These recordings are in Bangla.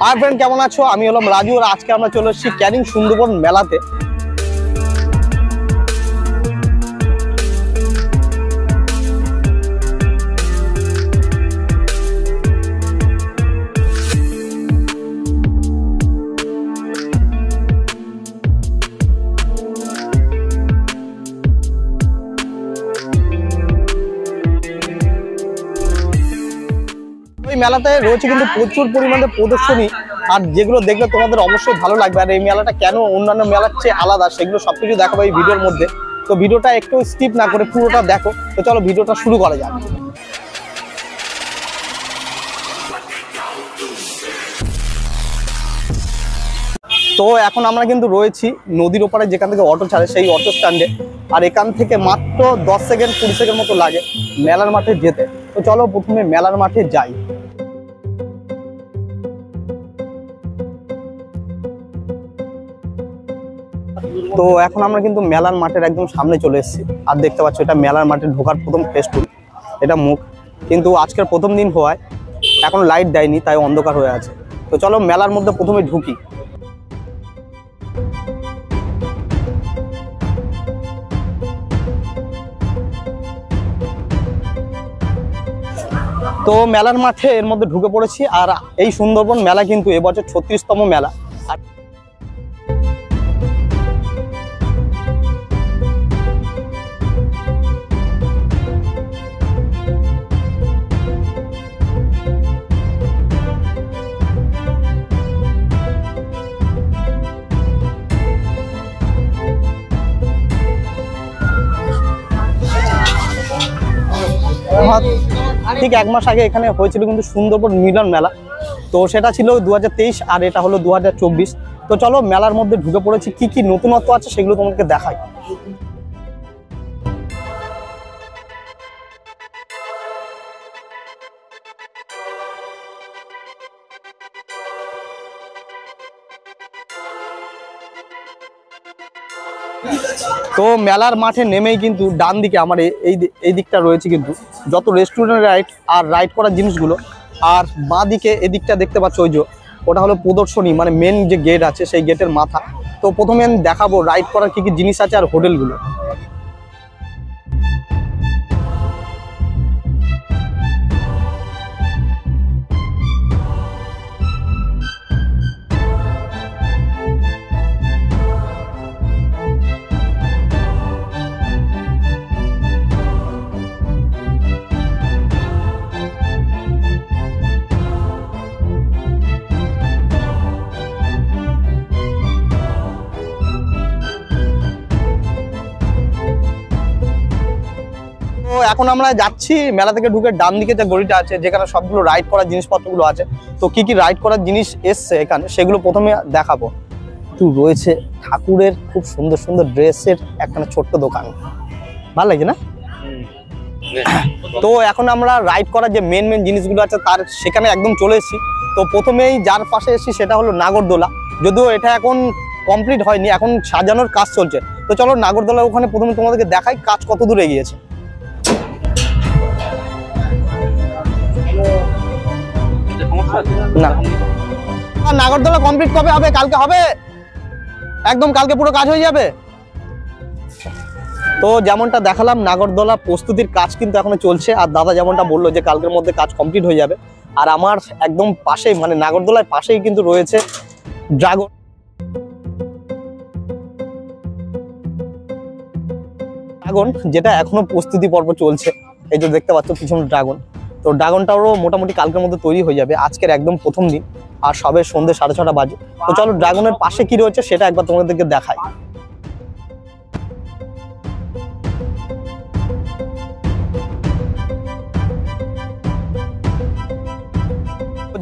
হাই ফ্রেন্ড, কেমন আছো? আমি হলাম রাজু আর আজকে আমরা চলে এসেছি ক্যানিং সুন্দরবন মেলাতে। মেলাতে রয়েছে কিন্তু প্রচুর পরিমাণে প্রদর্শনী, আর যেগুলো দেখলে তোমাদের অবশ্যই ভালো লাগবে। আর এই মেলাটা কেন অন্যান্য মেলার চেয়ে আলাদা সেগুলো সবকিছু দেখাবো এই ভিডিওর মধ্যে। তো ভিডিওটা একটু স্কিপ না করে পুরোটা দেখো। তো চলো ভিডিওটা শুরু করা যাক। তো এখন আমরা কিন্তু রয়েছি নদীর ওপারে, যেখান থেকে অটো ছাড়ে সেই অটো স্ট্যান্ডে। আর এখান থেকে মাত্র 10 সেকেন্ড 20 সেকেন্ড মতো লাগে মেলার মাঠে যেতে। তো চলো প্রথমে মেলার মাঠে যাই। তো এখন আমরা কিন্তু মেলার মাঠের একদম সামনে চলে এসেছি। আর দেখতে পাচ্ছ এটা মেলার মাঠে ঢোকার প্রথম ফেস্টুন, এটা মুখ। কিন্তু আজকের প্রথম দিন হওয়ায় এখন লাইট দেয়নি, তাই অন্ধকার হয়ে আছে। তো চলো মেলার মধ্যে প্রথমে ঢুকি। তো মেলার মাঠে এর মধ্যে ঢুকে পড়েছি। আর এই সুন্দরবন মেলা কিন্তু এবছর 36তম মেলা। ঠিক 1 মাস আগে এখানে হয়েছিল কিন্তু সুন্দরবন মিলন মেলা। তো সেটা ছিল 2023 আর এটা হলো 2024। তো চলো মেলার মধ্যে ঢুকে পড়েছি, কি কি নতুনত্ব আছে সেগুলো তোমাকে দেখাই। তো মেলার মাঠে নেমেই কিন্তু ডান দিকে আমার এই দিকটা রয়েছে কিন্তু যত রেস্টুরেন্ট রাইড আর রাইড করার জিনিসগুলো। আর বাঁ দিকে এদিকটা দেখতে পাচ্ছ, ওই যে ওটা হলো প্রদর্শনী, মানে মেন যে গেট আছে সেই গেটের মাথা। তো প্রথমে আমি দেখাবো রাইড করার কি কি জিনিস আছে আর হোটেলগুলো। এখন আমরা যাচ্ছি মেলা থেকে ঢুকে ডান দিকে যে গলিটা আছে, যেখানে সবগুলো রাইড করার জিনিসপত্রগুলো আছে। তো কি কি রাইড করার জিনিস এসছে এখানে সেগুলো প্রথমে দেখাবো। তো রয়েছে ঠাকুরের খুব সুন্দর সুন্দর ড্রেসের একটা ছোট্ট দোকান, ভালো লাগছে না? তো এখন আমরা রাইড করার যে মেন জিনিসগুলো আছে তার সেখানে একদম চলে এসেছি। তো প্রথমেই যার পাশে এসেছি সেটা হলো নাগরদোলা। যদিও এটা এখন কমপ্লিট হয়নি, এখন সাজানোর কাজ চলছে। তো চলো নাগরদোলা ওখানে প্রথমে তোমাদেরকে দেখাই কাজ কত দূর এগিয়েছে। না, নাগরদোলা কমপ্লিট কবে হবে? কালকে হবে, একদম কালকে পুরো কাজ হয়ে যাবে। তো যেমনটা দেখালাম নাগরদোলা প্রস্তুতির কাজ কিন্তু এখনো চলছে। আর দাদা যেমনটা বললো যে কালকের মধ্যে কাজ কমপ্লিট হয়ে যাবে। আর আমার একদম পাশেই, মানে নাগরদোলার পাশেই কিন্তু রয়েছে ড্রাগন, যেটা এখনো প্রস্তুতি পর্ব চলছে। এই যে দেখতে পাচ্ছ পিছনে ড্রাগন। তো ড্রাগনটাও মোটামুটি কালকের মধ্যে তৈরি হয়ে যাবে। আজকের একদম প্রথম দিন আর সবে সন্ধ্যে 6:30 বাজে। তো চলো ড্রাগনের পাশে কি রয়েছে সেটা একবার তোমাদেরকে দেখাই।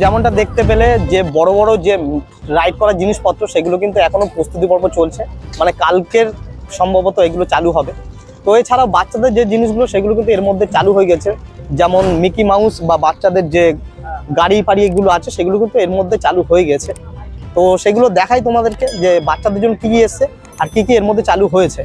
যেমনটা দেখতে পেলে যে বড় বড় যে রাইড করার জিনিসপত্র সেগুলো কিন্তু এখনো প্রস্তুতি পর্ব চলছে, মানে কালকের সম্ভবত এগুলো চালু হবে। তো এছাড়াও বাচ্চাদের যে জিনিসগুলো সেগুলো কিন্তু এর মধ্যে চালু হয়ে গেছে, যেমন মিকি মাউস বা বাচ্চাদের যে গাড়ি পাড়ি এগুলো আছে সেগুলো কিন্তু এর মধ্যে চালু হয়ে গেছে। তো সেগুলো দেখাই তোমাদেরকে যে বাচ্চাদের জন্য কি কি এসছে আর কি কি এর মধ্যে চালু হয়েছে।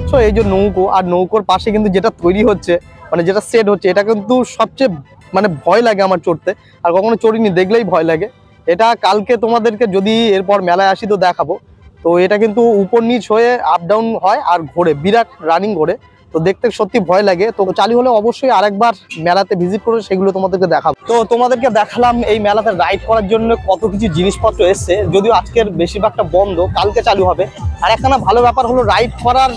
পাচ্ছ এই যে নৌকো, আর নৌকোর পাশে কিন্তু যেটা তৈরি হচ্ছে মানে যেটা সেট হচ্ছে, এটা কিন্তু সবচেয়ে মানে ভয় লাগে আমার চড়তে, আর কখনো চড়িনি, দেখলেই ভয় লাগে। এটা কালকে তোমাদেরকে যদি এরপর মেলায় আসি তো দেখাবো। তো এটা কিন্তু উপর নিচ হয়ে আপ ডাউন হয় আর ঘোরে, বিরাট রানিং ঘোরে, তো দেখতে সত্যি ভয় লাগে। তো চালু হলে অবশ্যই আরেকবার মেলাতে ভিজিট করে সেগুলো তোমাদেরকে দেখাবো। তো তোমাদেরকে দেখালাম এই মেলাতে রাইড করার জন্য কত কিছু জিনিসপত্র এসছে, যদিও আজকের বেশিরভাগটা বন্ধ, কালকে চালু হবে। আর একটা না ভালো ব্যাপার হলো, রাইড করার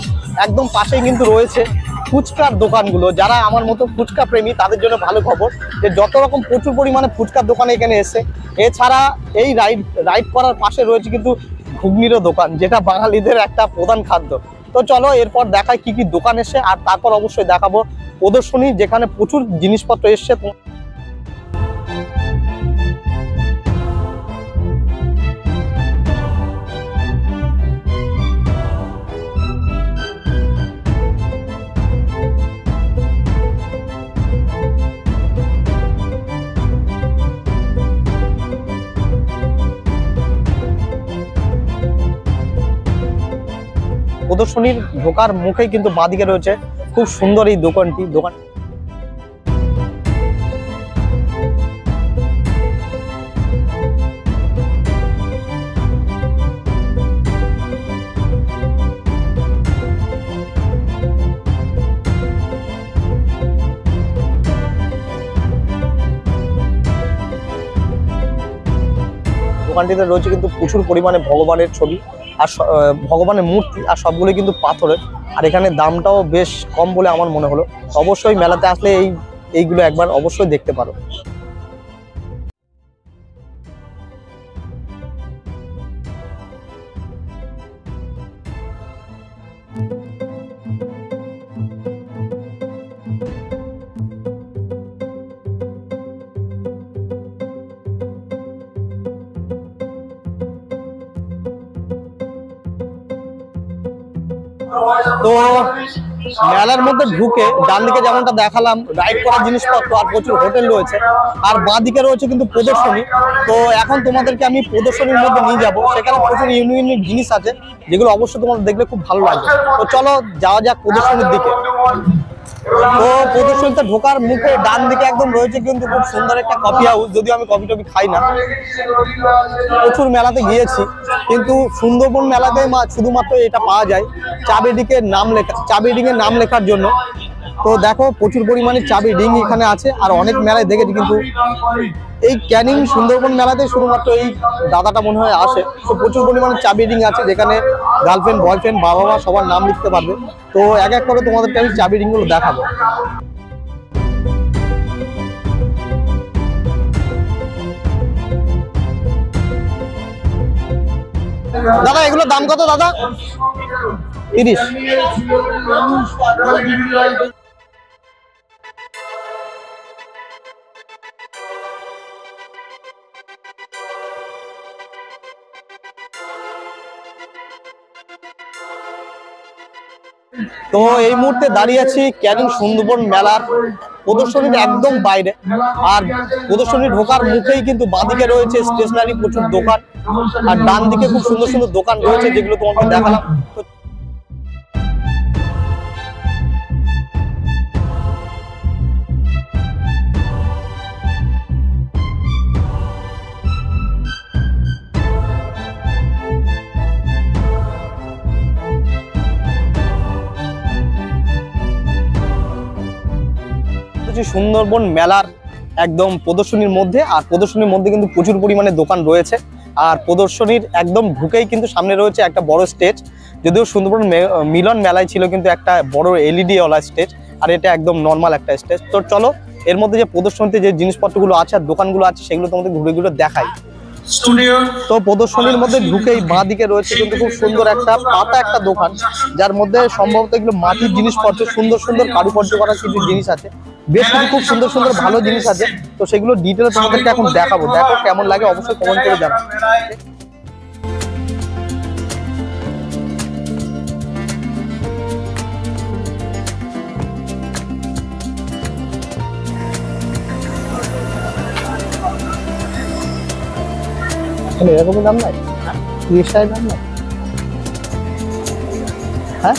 একদম পাশেই কিন্তু রয়েছে ফুচকার দোকানগুলো। যারা আমার মতো ফুচকা প্রেমী তাদের জন্য ভালো খবর যে যত রকম প্রচুর পরিমাণে ফুচকার দোকান এখানে এসে। এছাড়া এই রাইড করার পাশে রয়েছে কিন্তু ঘুগনিরও দোকান, যেটা বাঙালিদের একটা প্রধান খাদ্য। তো চলো এরপর দেখাই কি কি দোকান এসে, আর তারপর অবশ্যই দেখাবো প্রদর্শনী, যেখানে প্রচুর জিনিসপত্র এসছে। প্রদর্শনীর ঢোকার মুখেই কিন্তু বাঁদিকে রয়েছে খুব সুন্দর এই দোকানটি। দোকানটিতে রয়েছে কিন্তু প্রচুর পরিমাণে ভগবানের ছবি আর ভগবানের মূর্তি, আর সবগুলো কিন্তু পাথরের। আর এখানে দামটাও বেশ কম বলে আমার মনে হলো। অবশ্যই মেলাতে আসলে এইগুলো একবার অবশ্যই দেখতে পারো। তো মেলার মধ্যে ঢুকে ডান দিকে যেমনটা দেখালাম রাইড করার জিনিসপত্র আর প্রচুর হোটেল রয়েছে, আর বাঁ দিকে রয়েছে কিন্তু প্রদর্শনী। তো এখন তোমাদেরকে আমি প্রদর্শনীর মধ্যে নিয়ে যাব, সেখানে প্রচুর ইউনিক জিনিস আছে যেগুলো অবশ্যই তোমাদের দেখলে খুব ভালো লাগবে। তো চলো যাওয়া যাক প্রদর্শনীর দিকে। তো প্রদর্শনীতে ঢোকার মুখে ডান দিকে একদম রয়েছে কিন্তু খুব সুন্দর একটা কফি হাউস, যদিও আমি কফি টফি খাই না। প্রচুর মেলাতে গিয়েছি, কিন্তু সুন্দরবন মেলাতে শুধুমাত্র এটা পাওয়া যায় চাবি রিংয়ের নাম লেখার জন্য। তো দেখো প্রচুর পরিমাণে চাবি রিং এখানে আছে, আর অনেক মেলায় দেখেছি, কিন্তু এই ক্যানিং সুন্দরবন মেলাতে শুধুমাত্র এই দাদাটা মনে হয় আসে। তো প্রচুর পরিমাণে চাবি রিং আছে, যেখানে গার্লফ্রেন্ড, বয়ফ্রেন্ড, বাবা মা সবার নাম লিখতে পারবে। তো এক এক করে তোমাদেরকে আমি চাবি রিংগুলো দেখাবো। দাদা এগুলোর দাম কত দাদা? 30। তো এই মুহূর্তে দাঁড়িয়ে আছি ক্যানিং সুন্দরবন মেলার প্রদর্শনীর একদম বাইরে, আর প্রদর্শনী ঢোকার মুখেই কিন্তু বাঁদিকে রয়েছে স্টেশনারি প্রচুর দোকান, আর ডান দিকে খুব সুন্দর সুন্দর দোকান রয়েছে যেগুলো তোমাকে দেখালাম। সুন্দরবন মেলার একদম প্রদর্শনীর মধ্যে, আর প্রদর্শনীর মধ্যে কিন্তু প্রচুর পরিমাণে দোকান রয়েছে, আর প্রদর্শনীর একদম ঢুকেই কিন্তু সামনে রয়েছে একটা বড় স্টেজ। যদিও সুন্দরবন মিলন মেলায় ছিল কিন্তু একটা বড় এলইডি ওয়ালা স্টেজ, আর এটা একদম নর্মাল একটা স্টেজ। তো চলো এর মধ্যে যে প্রদর্শনীতে যে জিনিসপত্রগুলো আছে আর দোকানগুলো আছে সেগুলো তোমাদের ঘুরে ঘুরে দেখাই। তো প্রদর্শনীর মধ্যে ঢুকেই বাঁ দিকে রয়েছে কিন্তু খুব সুন্দর একটা দোকান, যার মধ্যে সম্ভবত এগুলো মাটির জিনিসপত্র, সুন্দর সুন্দর কারুকার্য করা কিছু জিনিস আছে, বেশ কিছু খুব সুন্দর সুন্দর ভালো জিনিস আছে। তো সেগুলো ডিটেলে তোমাদেরকে এখন দেখাবো, দেখো কেমন লাগে অবশ্যই কমেন্ট করে জানাও। এরকমই দাম নাই, 30 টাকার দাম নাই। হ্যাঁ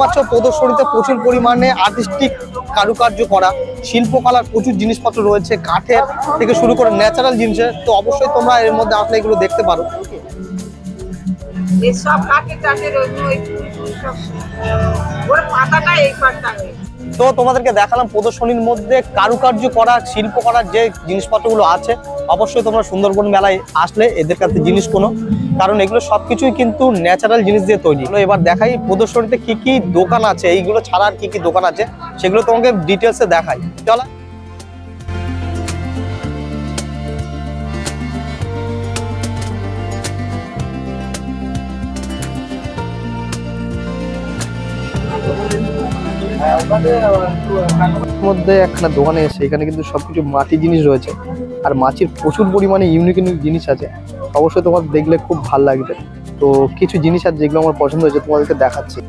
পাচ্ছ প্রদর্শনীতে প্রচুর পরিমাণে আর্টিস্টিক কারুকার্য করা শিল্পকলার প্রচুর জিনিসপত্র রয়েছে, কাঠের থেকে শুরু করে ন্যাচারাল জিনিসের। তো অবশ্যই তোমরা এর মধ্যে আসলে এগুলো দেখতে পারো। তো তোমাদেরকে দেখালাম প্রদর্শনীর মধ্যে কারুকার্য করা শিল্প করার যে জিনিসপত্রগুলো আছে। অবশ্যই তোমরা সুন্দরবন মেলায় আসলে এদের কাছে জিনিস কোনো, কারণ এগুলো সবকিছুই কিন্তু ন্যাচারাল জিনিস দিয়ে তৈরি। এবার দেখাই প্রদর্শনীতে কি কি দোকান আছে, এইগুলো ছাড়া আর কি কি দোকান আছে সেগুলো তোমাকে ডিটেলসে দেখাই। চলো। মধ্যে একখানা দোকানে এসে এখানে কিন্তু সবকিছু মাটি জিনিস রয়েছে, আর মাটির প্রচুর পরিমাণে ইউনিক ইউনিক জিনিস আছে। অবশ্যই তোমার দেখলে খুব ভালো লাগবে। তো কিছু জিনিস আছে যেগুলো আমার পছন্দ হয়েছে, তোমাদেরকে দেখাচ্ছি।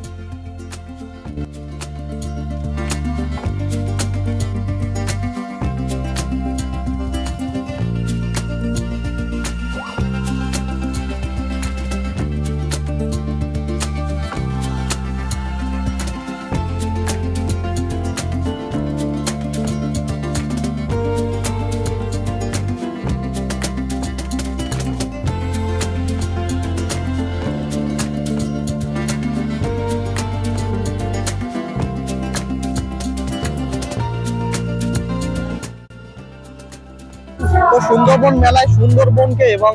তো সুন্দরবন মেলায় সুন্দরবনকে এবং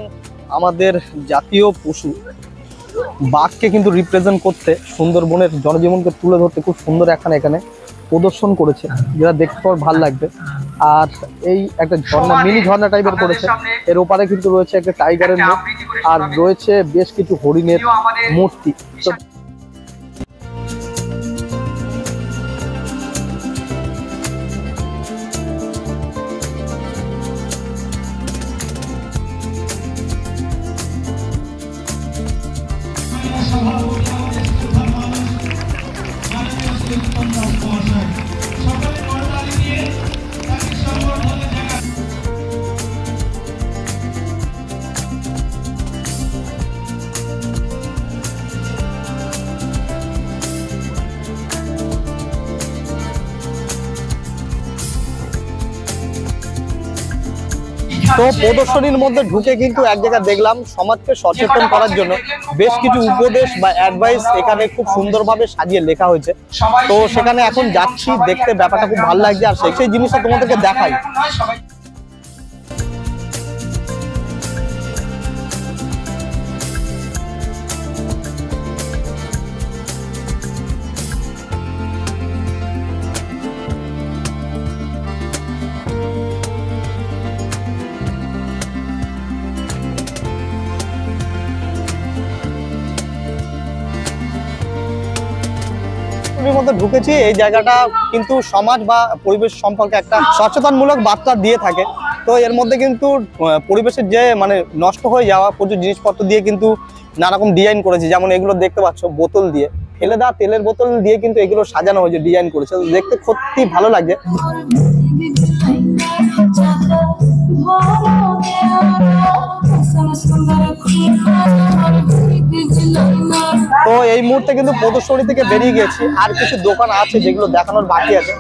আমাদের জাতীয় পশু বাঘকে কিন্তু রিপ্রেজেন্ট করতে, সুন্দরবনের জনজীবনকে তুলে ধরতে খুব সুন্দর এখানে প্রদর্শন করেছে, যেটা দেখতে পর ভালো লাগবে। আর এই একটা ঝর্ণা, মিনি ঝর্ণা টাইপের করেছে। এর ওপারে কিন্তু রয়েছে একটা টাইগারের মুখ, আর রয়েছে বেশ কিছু হরিণের মূর্তি। তো প্রদর্শনীর মধ্যে ঢুকে কিন্তু এক জায়গায় দেখলাম সমাজকে সচেতন করার জন্য বেশ কিছু উপদেশ বা অ্যাডভাইস এখানে খুব সুন্দরভাবে সাজিয়ে লেখা হয়েছে। তো সেখানে এখন যাচ্ছি, দেখতে ব্যাপারটা খুব ভালো লাগছে, আর সেই জিনিসটা তোমাদেরকে দেখাই। মধ্যে ঢুকেছি, এই জায়গাটা কিন্তু সমাজ বা পরিবেশ সম্পর্কে একটা সচেতনমূলক বার্তা দিয়ে থাকে। তো এর মধ্যে কিন্তু পরিবেশের যে মানে নষ্ট হয়ে যাওয়া প্রচুর জিনিসপত্র দিয়ে কিন্তু নানারকম ডিজাইন করেছে। যেমন এগুলো দেখতে পাচ্ছ বোতল দিয়ে, ফেলে দেওয়া তেলের বোতল দিয়ে কিন্তু এগুলো সাজানো হয়েছে, ডিজাইন করেছে। দেখতে সত্যি ভালো লাগছে। তো এই মুহূর্তে কিন্তু প্রদর্শনী থেকে বেরিয়ে গেছি, আর কিছু দোকান আছে যেগুলো দেখানোর বাকি আছে।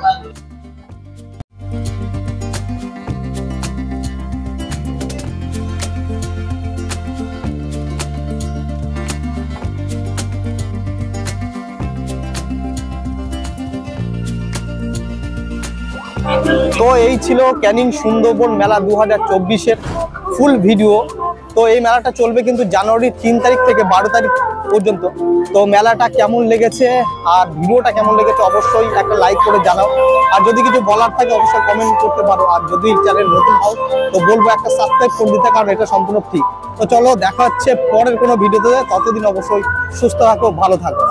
তো এই ছিল ক্যানিং সুন্দরবন মেলা 2024-এর ফুল ভিডিও। তো এই মেলাটা চলবে কিন্তু জানুয়ারির 3 তারিখ থেকে 12 তারিখ পর্যন্ত। তো মেলাটা কেমন লেগেছে আর ভিডিওটা কেমন লেগেছে অবশ্যই একটা লাইক করে জানাও, আর যদি কিছু বলার থাকে অবশ্যই কমেন্ট করতে পারো। আর যদি চ্যানেল নতুন হও তো বলবো একটা সাবস্ক্রাইব করে দিতে, কারণ এটা সম্পূর্ণ ফ্রি। তো চলো দেখা হচ্ছে পরের কোনো ভিডিওতে, ততদিন অবশ্যই সুস্থ থাকো, ভালো থাকো।